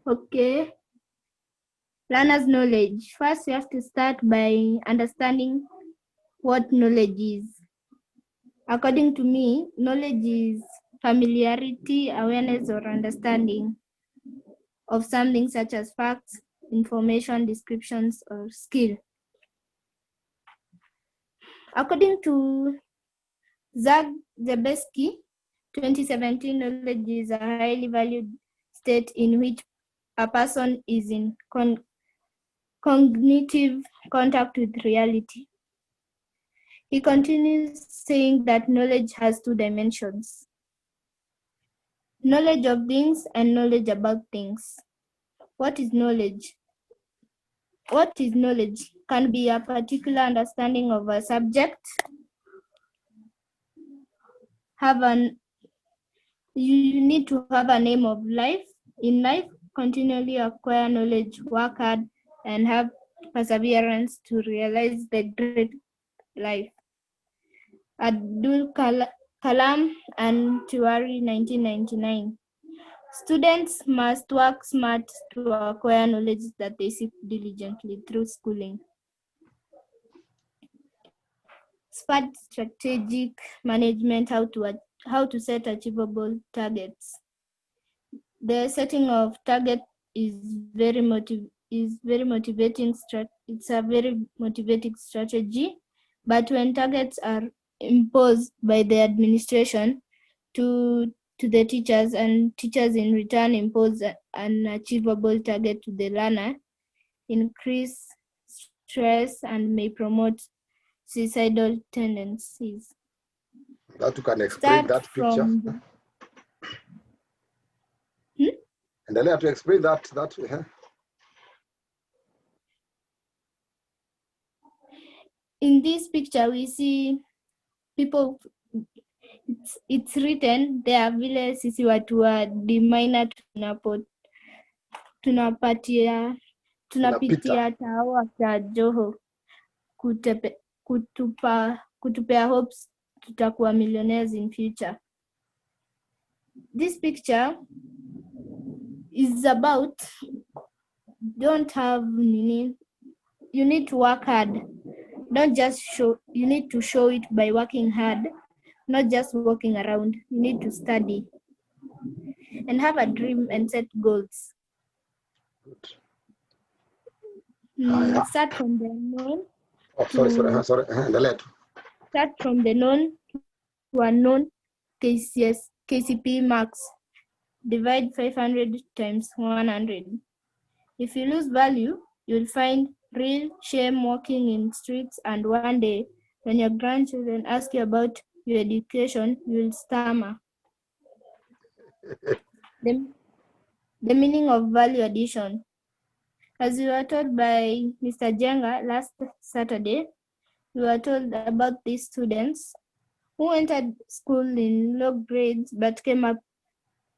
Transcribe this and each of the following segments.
Okay. Learner's knowledge. First, you have to start by understanding what knowledge is. According to me, knowledge is familiarity, awareness, or understanding of something such as facts, information, descriptions, or skill. According to Zabeski, 2017, knowledge is a highly valued state in which a person is in cognitive contact with reality. He continues saying that knowledge has two dimensions: knowledge of things and knowledge about things. What is knowledge? What is knowledge? Can be a particular understanding of a subject, you need to have a name of life. In life, continually acquire knowledge, work hard, and have perseverance to realize the great life. Abdul Kalam and Tiwari, 1999. Students must work smart to acquire knowledge that they seek diligently through schooling. Smart strategic management, how to set achievable targets. The setting of target is very motivating. It's a very motivating strategy. But when targets are imposed by the administration to the teachers, and teachers in return impose an achievable target to the learner, increase stress and may promote suicidal tendencies. That you can explain that picture. And then I have to explain that. In this picture, we see people. It's written there, vile sisi watu wa D-minor tunapitia tawa cha Joho kutupea hopes tutakuwa millionaires in future. This picture is about you need to work hard. Don't just show, you need to show it by working hard, not just walking around. You need to study and have a dream and set goals. Start from the known. Start from the known to unknown KCP marks. Divide 500 times 100. If you lose value, you'll find real shame walking in streets, and one day, when your grandchildren ask you about your education, you'll stammer. The meaning of value addition. As we were told by Mr. Jenga last Saturday, we were told about these students who entered school in low grades but came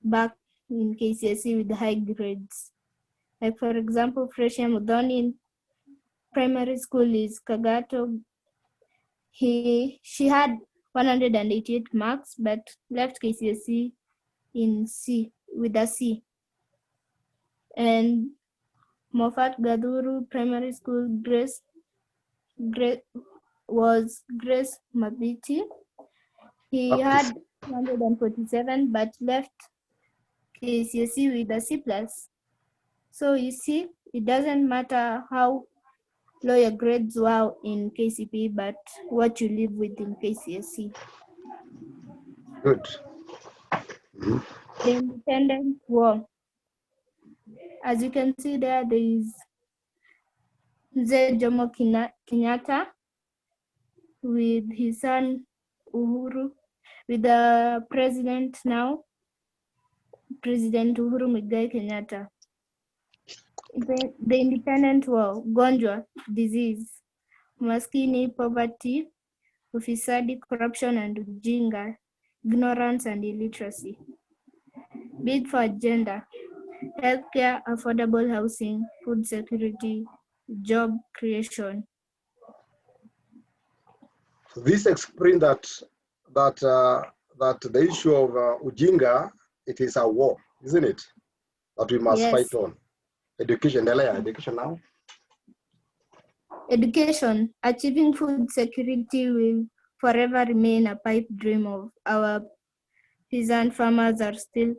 back in KCSE with high grades. Like, for example, Freshia Muthoni in primary school is Kagato. She had 188 marks but left KCSE in C with a C. And Moffat Gaduru Primary School was Grace Mabiti. He had 147 but left KCSE with a C+. So you see, it doesn't matter how low your grades were in KCP, but what you live with in KCSE. Good. The Independent War. As you can see there is Mzee Jomo Kenyatta with his son Uhuru, with the president now, President Uhuru Muigai Kenyatta. The Independent War, Gonjwa, disease, Umaskini, poverty, ufisadi, corruption and ujinga, ignorance and illiteracy. Bid for agenda, healthcare, affordable housing, food security, job creation. So this explains that the issue of ujinga, it is a war, isn't it? that we must Yes. fight on. Education, education now. Education. Achieving food security will forever remain a pipe dream of our peasant farmers are still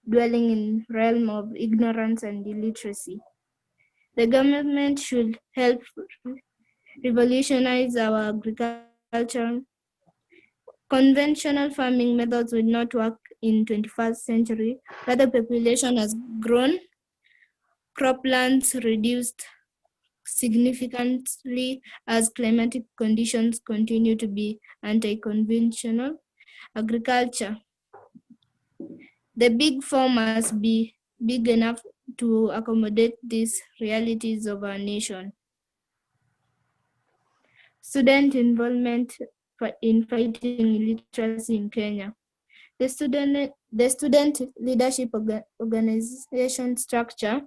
dwelling in realm of ignorance and illiteracy. The government should help revolutionize our agriculture. Conventional farming methods will not work in 21st century, where the population has grown, croplands reduced significantly as climatic conditions continue to be anti-conventional agriculture. The big farm must be big enough to accommodate these realities of our nation. Student involvement in fighting illiteracy in Kenya. The student leadership organization structure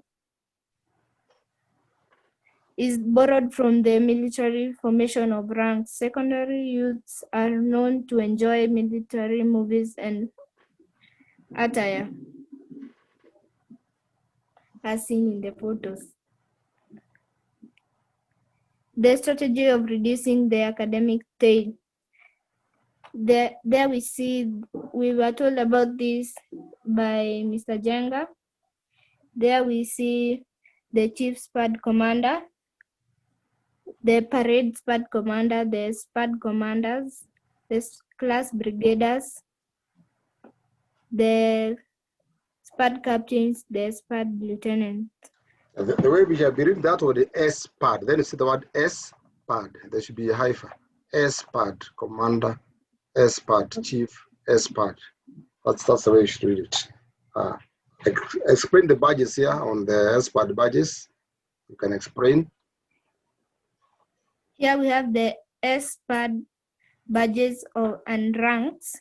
is borrowed from the military formation of ranks. Secondary youths are known to enjoy military movies and attire, as seen in the photos. The strategy of reducing the academic tail. There we were told about this by Mr. Jenga. There we see the chief SPAD commander, the parade SPAD commander, the SPAD commanders, the class brigaders, the SPAD captains, the SPAD lieutenants. The way we have been reading that word, the SPAD, then you see the word SPAD. There should be a hyphen. SPAD, commander, SPAD, chief, SPAD. That's the way you should read it. Explain the badges here on the SPAD badges. You can explain. Here we have the SPAD badges and ranks.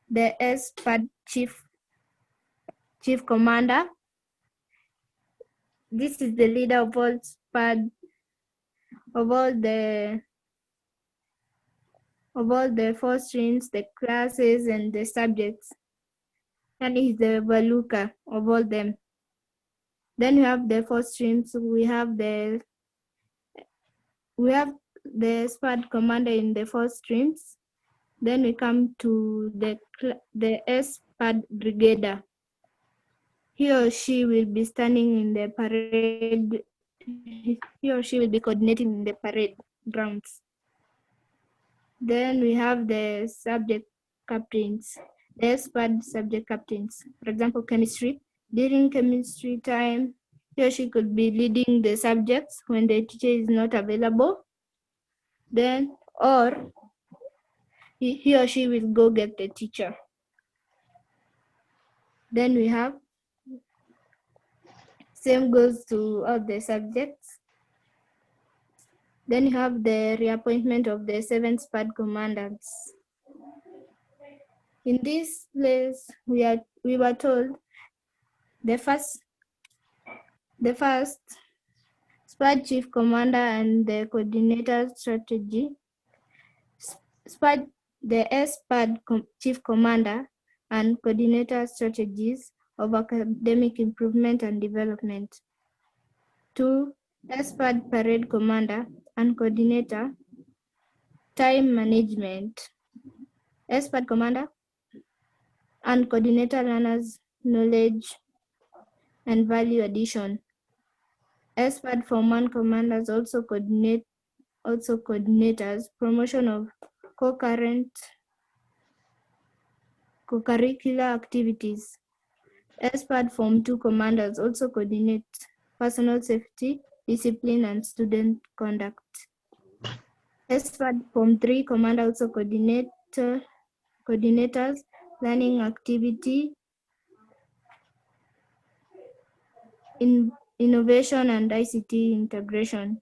The SPAD chief commander. This is the leader of all SPAD, of all the 4 streams, the classes, and the subjects. And he's the Valuka of all them. Then we have the 4 streams. We have the SPAD commander in the 4 streams. Then we come to the SPAD brigadier. He or she will be standing in the parade. He or she will be coordinating in the parade grounds. Then we have the subject captains, the SPAD subject captains. For example, chemistry. During chemistry time, he or she could be leading the subjects when the teacher is not available. Then, or he or she will go get the teacher. Then we have, same goes to all the subjects. Then you have the reappointment of the 7 SPAD commandants. In this place, we were told the first SPAD chief commander and the coordinator strategy. The SPAD chief commander and coordinator strategies of academic improvement and development. 2. SPAD parade commander and coordinator, time management. SPAD commander and coordinator learners, knowledge and value addition. SPAD Forman commanders also coordinators, promotion of co-curricular activities. SPAD Form 2 commanders also coordinate personal safety, discipline, and student conduct. SPAD Form 3 commander also coordinators, learning activity, innovation, and ICT integration.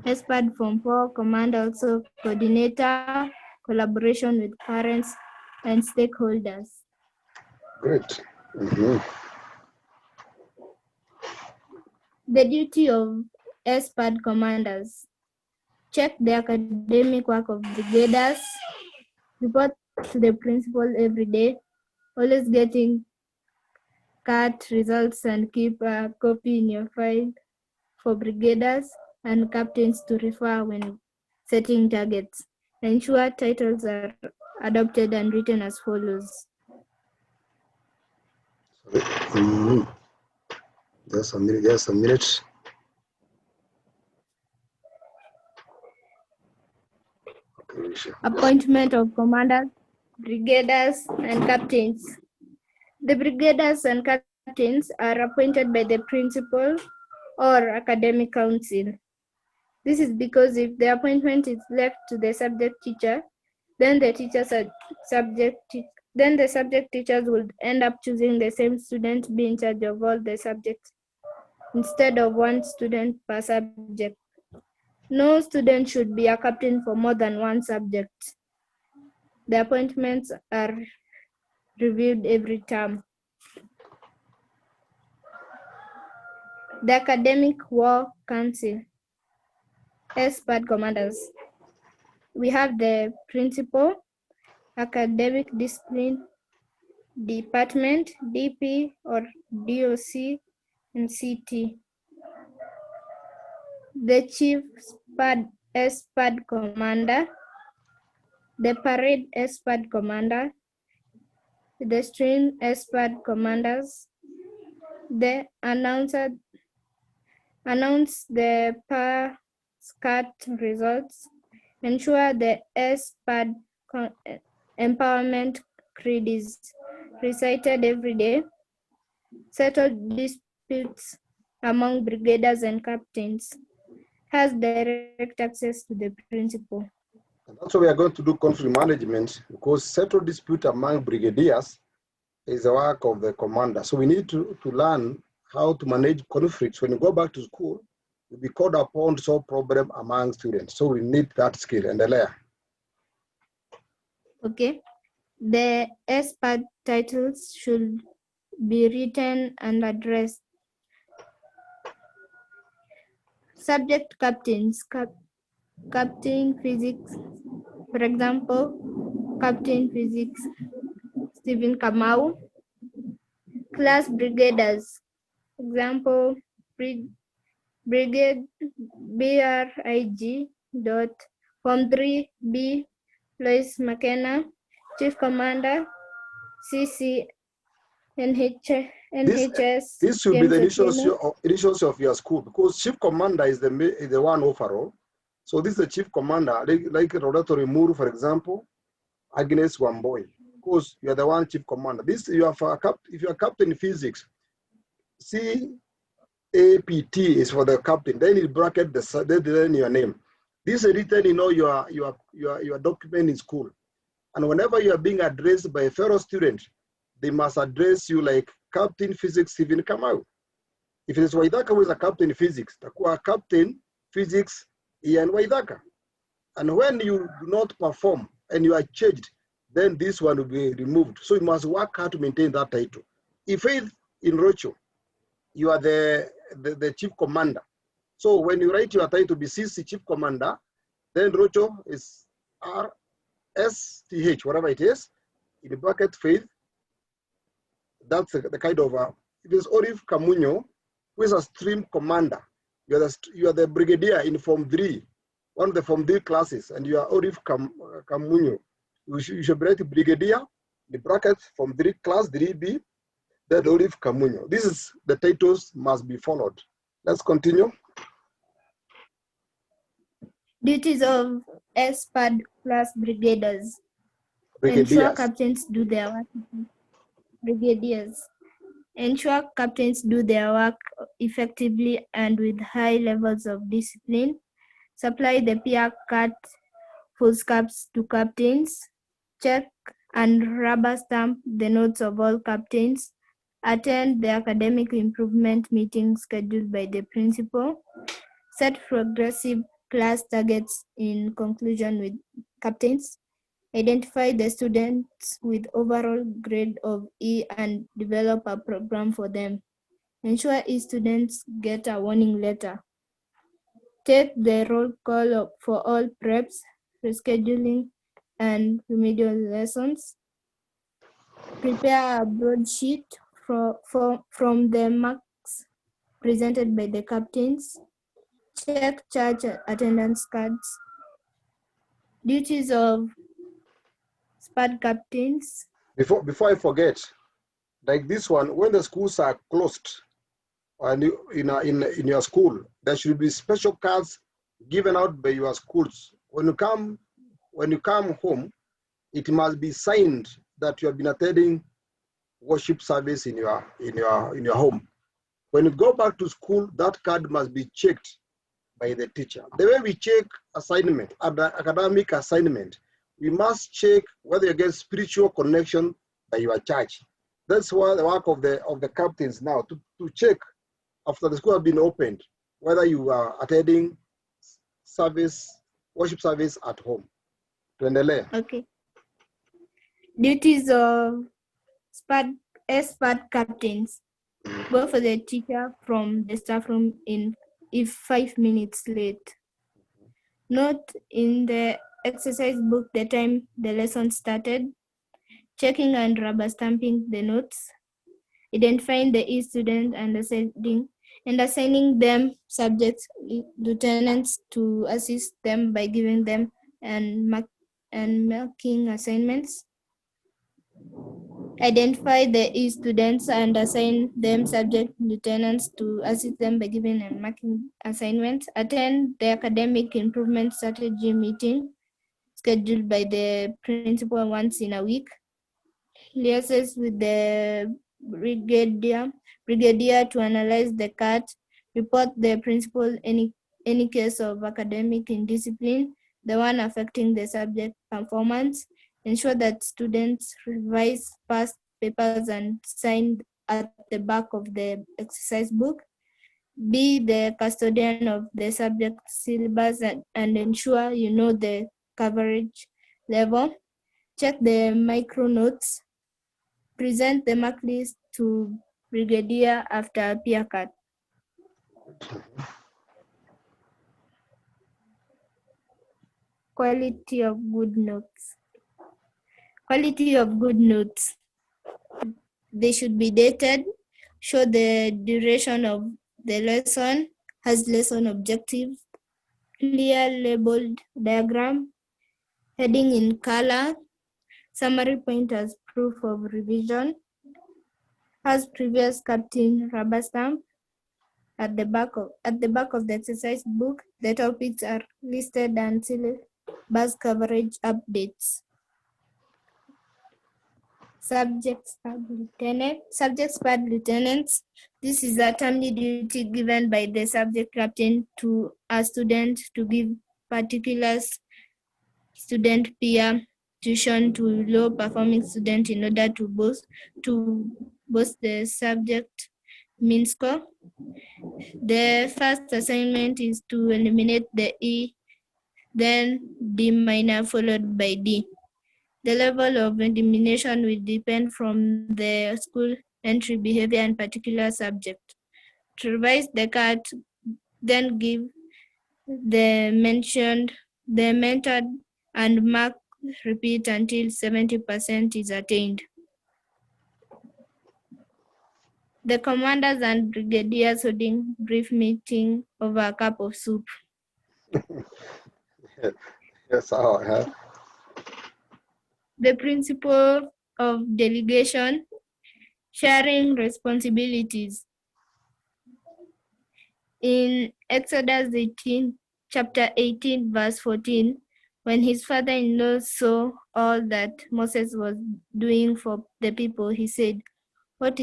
SPAD Form 4 commander also coordinator, collaboration with parents and stakeholders. Great. Mm-hmm. The duty of SPAD commanders: check the academic work of brigaders, report to the principal every day, always getting cut results and keep a copy in your file for brigaders and captains to refer when setting targets. Ensure titles are adopted and written as follows. Just a minute. Okay, Appointment of commanders, brigaders, and captains. The brigaders and captains are appointed by the principal or academic council. This is because if the appointment is left to the subject teacher, then the subject teachers would end up choosing the same student be in charge of all the subjects instead of one student per subject. No student should be a captain for more than one subject. The appointments are reviewed every term. The Academic War Council, SPAD commanders. We have the principal, academic discipline department, DP or DOC, and CT. The chief SPAD commander, the parade SPAD commander, the string SPAD commanders, the announce the PASCAT results, ensure the SPAD empowerment creed is recited every day, settle disputes among brigaders and captains, has direct access to the principal. And that's why we are going to do conflict management, because settle dispute among brigadiers is the work of the commander. So we need to learn how to manage conflicts. When you go back to school, you'll be called upon to solve problem among students. So we need that skill and the layer. Okay. The SPAD titles should be written and addressed. Subject captains, Captain Physics, for example, Captain Physics, Stephen Kamau. Class brigaders, example, Brigade BRIG dot Form 3B, Lois McKenna, Chief Commander, CC NHS. This should be the initials of your school, because chief commander is the one overall. So this is the chief commander, like Rodatori Muru, for example, Agnes Wamboy, because you are the one chief commander. This you have if you are captain in physics, CAPT is for the captain. Then you bracket then your name. This is written, your document in school, and whenever you are being addressed by a fellow student, they must address you like Captain Physics Stephen Kamau. If it is Waidaka who is a captain in physics, takuwa Captain Physics Ian Waidaka. And when you do not perform and you are changed, then this one will be removed. So you must work hard to maintain that title. If in Ruchu, you are the chief commander. So when you write your title, be CC chief commander, then Ruchu is RSTH, whatever it is, in the bracket Faith. That's the kind of, it is Orif Kamunyo, who is a stream commander. You are the brigadier in Form 3, one of the Form 3 classes, and you are Orif Kamunyo. You should write brigadier, the bracket Form 3 class 3B, then Orif Kamunyo. This is the titles must be followed. Let's continue. Duties of SPAD plus brigaders. Ensure captains do their work. Brigadiers. Ensure captains do their work effectively and with high levels of discipline. Supply the peer cut foolscaps to captains. Check and rubber stamp the notes of all captains. Attend the academic improvement meeting scheduled by the principal. Set progressive class targets in conclusion with captains. Identify the students with overall grade of E and develop a program for them. Ensure E students get a warning letter. Take the roll call for all preps, rescheduling, and remedial lessons. Prepare a broadsheet from the marks presented by the captains. Check church attendance cards. Duties of SPAD captains. Before I forget, like this one, when the schools are closed and in your school, there should be special cards given out by your schools. When you come home, it must be signed that you have been attending worship service in your home. When you go back to school, that card must be checked by the teacher. The way we check assignment, academic assignment, we must check whether you get spiritual connection by your church. That's why the work of the captains now to check after the school has been opened whether you are attending worship service at home. Tuendelee. Okay. Duties of SPAD captains. Go for the teacher from the staff room if 5 minutes late. Note in the exercise book the time the lesson started. Checking and rubber stamping the notes. Identifying the student and assigning them subject lieutenants to assist them by giving them and marking assignments. Identify the students and assign them subject lieutenants to assist them by giving and marking assignments. Attend the academic improvement strategy meeting scheduled by the principal once in a week. Liaises with the brigadier to analyze the CAT. Report the principal any case of academic indiscipline, the one affecting the subject performance. Ensure that students revise past papers and sign at the back of the exercise book. Be the custodian of the subject syllabus and ensure you know the coverage level. Check the micro notes. Present the mark list to brigadier after peer cut. Quality of good notes. Quality of good notes. They should be dated, show the duration of the lesson, has lesson objectives, clear labeled diagram, heading in color, summary point as proof of revision, has previous captain rubber stamp. At the back of the exercise book, the topics are listed and syllabus coverage updates. Subject SPAD lieutenants. This is a timely duty given by the subject captain to a student to give particulars student peer tuition to low performing student in order to boost the subject mean score. The first assignment is to eliminate the E, then D minor followed by D. The level of elimination will depend from the school entry behavior and particular subject. To revise the card, then give the method and mark repeat until 70% is attained. The commanders and brigadiers holding brief meeting over a cup of soup. Yes, I have. The principle of delegation, sharing responsibilities. In Exodus 18, chapter 18, verse 14, when his father-in-law saw all that Moses was doing for the people, he said, What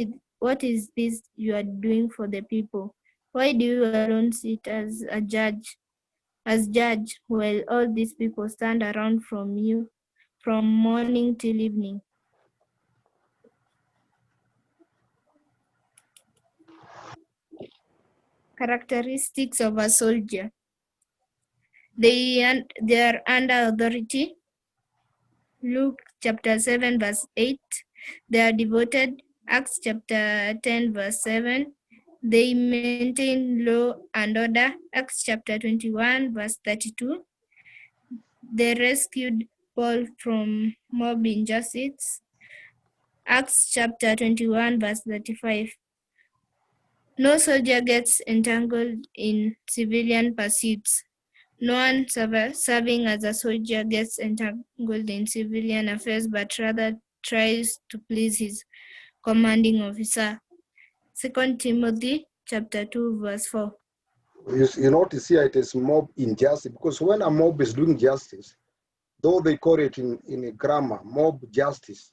is this you are doing for the people? Why do you alone sit as judge, while all these people stand around from you from morning till evening? Characteristics of a soldier. They are under authority. Luke chapter 7 verse 8. They are devoted. Acts chapter 10 verse 7. They maintain law and order. Acts chapter 21 verse 32. They rescued Paul from mob injustice. Acts chapter 21, verse 35. No soldier gets entangled in civilian pursuits. No one serving as a soldier gets entangled in civilian affairs, but rather tries to please his commanding officer. 2 Timothy chapter 2, verse 4. You notice here it is mob injustice, because when a mob is doing justice, though they call it in a grammar mob justice,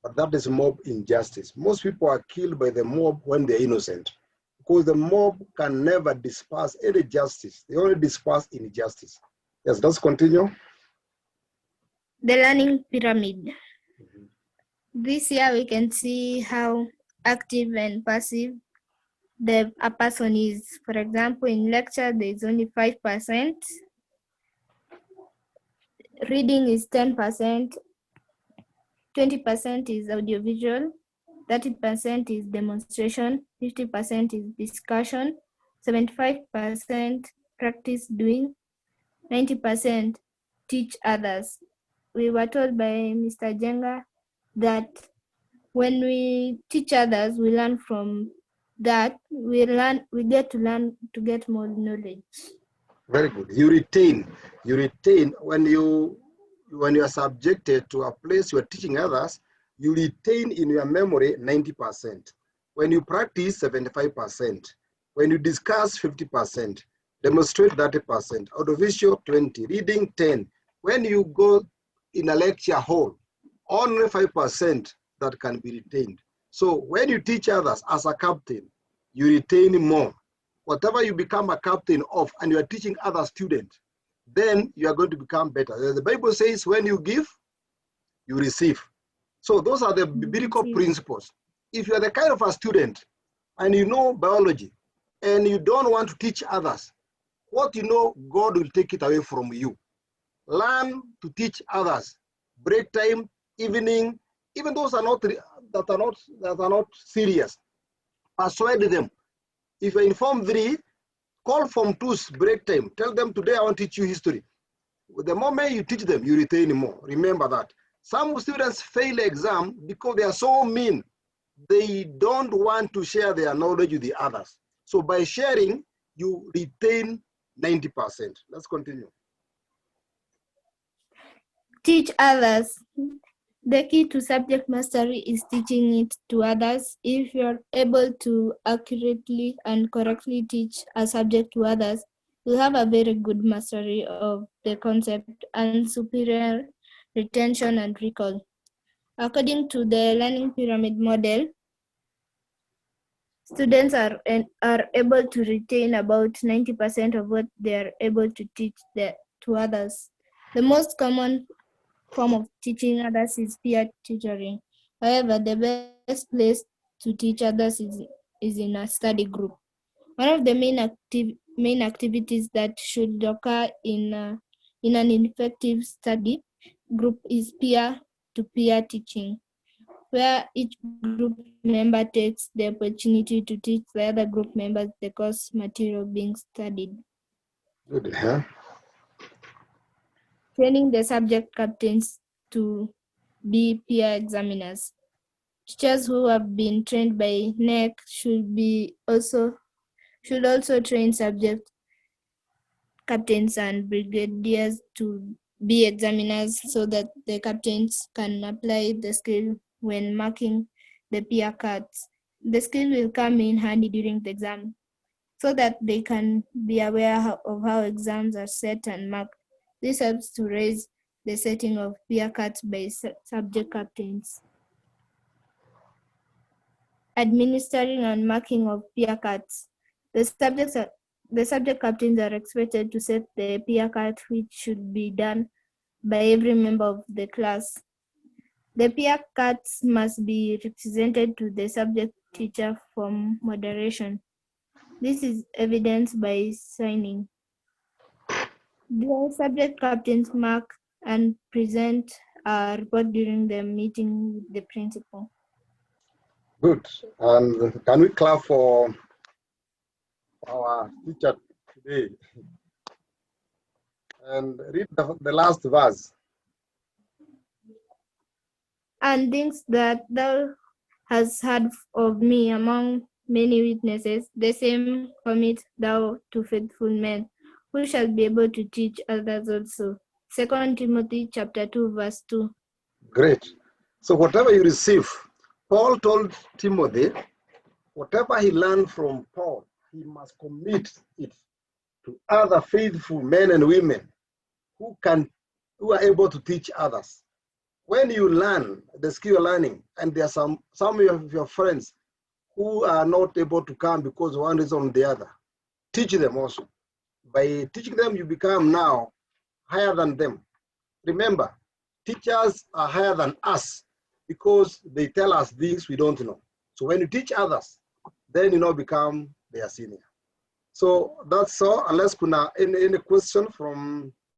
but that is mob injustice. Most people are killed by the mob when they're innocent, because the mob can never disperse any justice. They only disperse injustice. Yes, let's continue. The learning pyramid. This year we can see how active and passive a person is. For example, in lecture there is only 5%. Reading is 10%. 20% is audiovisual. 30% is demonstration. 50% is discussion. 75% practice doing. 90% teach others. We were told by Mr. Jenga that when we teach others, we learn from that. We get to learn to get more knowledge. Very good. You retain when you are subjected to a place you are teaching others, you retain in your memory 90%. When you practice 75%, when you discuss 50%, demonstrate 30%, audiovisual 20, reading 10. When you go in a lecture hall, only 5% that can be retained. So when you teach others as a captain, you retain more. Whatever you become a captain of and you are teaching other students, then you are going to become better. The Bible says when you give, you receive. So those are the biblical principles. If you are the kind of a student and you know biology and you don't want to teach others, what you know, God will take it away from you. Learn to teach others. Break time, evening, even those are not serious. Persuade them. If you inform 3, call Form 2's break time. Tell them today I want to teach you history. The moment you teach them, you retain more. Remember that. Some students fail exam because they are so mean. They don't want to share their knowledge with the others. So by sharing, you retain 90%. Let's continue. Teach others. The key to subject mastery is teaching it to others. If you're able to accurately and correctly teach a subject to others, you'll have a very good mastery of the concept and superior retention and recall. According to the learning pyramid model, students are able to retain about 90% of what they are able to teach to others. The most common form of teaching others is peer tutoring. However, the best place to teach others is in a study group. One of the main activities that should occur in an effective study group is peer-to-peer teaching, where each group member takes the opportunity to teach the other group members the course material being studied. Good, huh? Training the subject captains to be peer examiners. Teachers who have been trained by NEC should also train subject captains and brigadiers to be examiners so that the captains can apply the skill when marking the peer cards. The skill will come in handy during the exam so that they can be aware of how exams are set and marked. This helps to raise the setting of peer cards by subject captains. Administering and marking of peer cards. The subject captains are expected to set the peer card, which should be done by every member of the class. The peer cards must be represented to the subject teacher for moderation. This is evidenced by signing. The subject captains mark and present a report during the meeting with the principal. Good. And can we clap for our teacher today? And read the last verse. and things that thou hast heard of me among many witnesses, the same commit thou to faithful men, who shall be able to teach others also. 2 Timothy chapter 2, verse 2. Great. So whatever you receive, Paul told Timothy, whatever he learned from Paul, he must commit it to other faithful men and women who are able to teach others. When you learn the skill you're learning, and there are some of your friends who are not able to come because of one reason or the other, teach them also. By teaching them, you become now higher than them. Remember, teachers are higher than us because they tell us things we don't know. So when you teach others, then you now become their senior. So that's all, unless kuna any question from